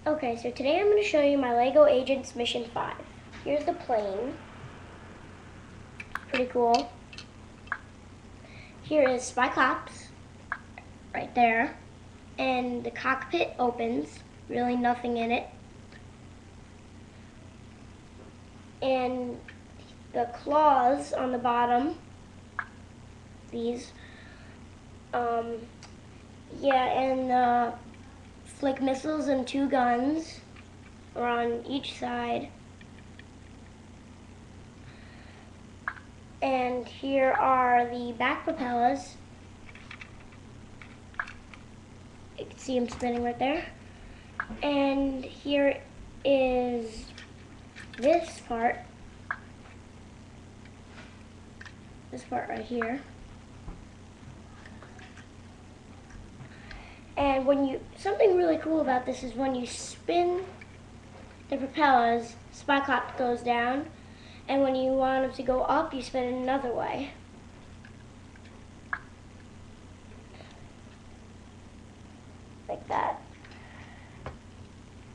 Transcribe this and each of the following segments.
Okay, so today I'm going to show you my LEGO Agents Mission 5. Here's the plane. Pretty cool. Here is Cyclops, right there. And the cockpit opens, really nothing in it. And the claws on the bottom, these, and flick missiles and 2 guns are on each side. And here are the back propellers. You can see them spinning right there. And here is this part right here. And something really cool about this is when you spin the propellers, Cyclops goes down, and when you want him to go up, you spin it another way. Like that.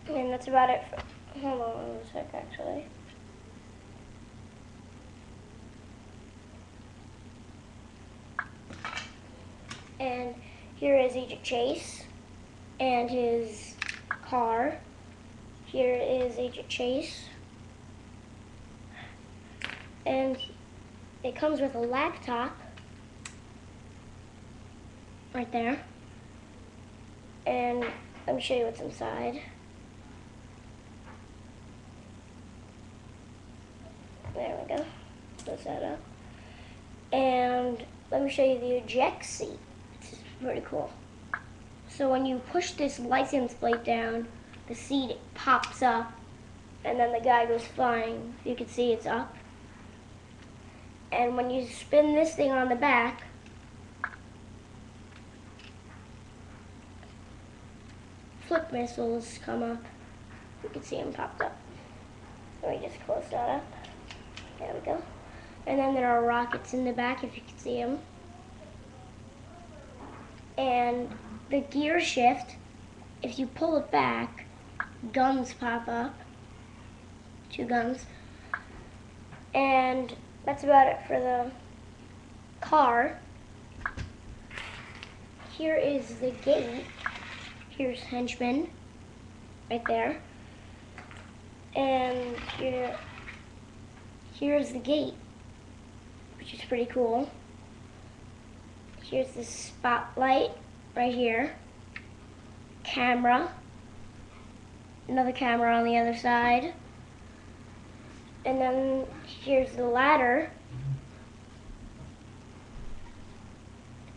And that's about it. Hold on a sec, actually. And here is Agent Chase and his car. Here is Agent Chase. And it comes with a laptop right there. And let me show you what's inside. There we go. Close that up. And let me show you the eject seat. It's pretty cool. So when you push this license plate down, the seat pops up, and then the guy goes flying. You can see it's up. And when you spin this thing on the back, flick missiles come up. You can see them popped up. Let me just close that up. There we go. And then there are rockets in the back, if you can see them. And the gear shift, if you pull it back, guns pop up. 2 guns. And that's about it for the car. Here is the gate. Here's Henchman, right there. And here's the gate, which is pretty cool. Here's the spotlight right here. Camera. Another camera on the other side. And then here's the ladder.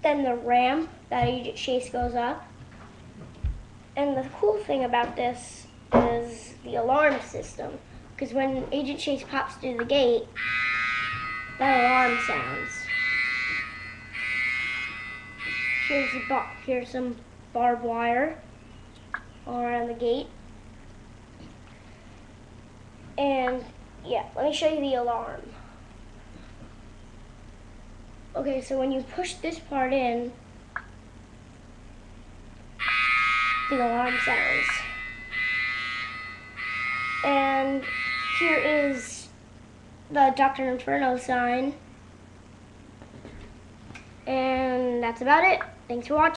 Then the ramp that Agent Chase goes up. And the cool thing about this is the alarm system. Because when Agent Chase pops through the gate, that alarm sounds. Here's some barbed wire all around the gate. And yeah, let me show you the alarm. Okay, so when you push this part in, the alarm sounds. And here is the Dr. Inferno sign. And that's about it. Thanks for watching.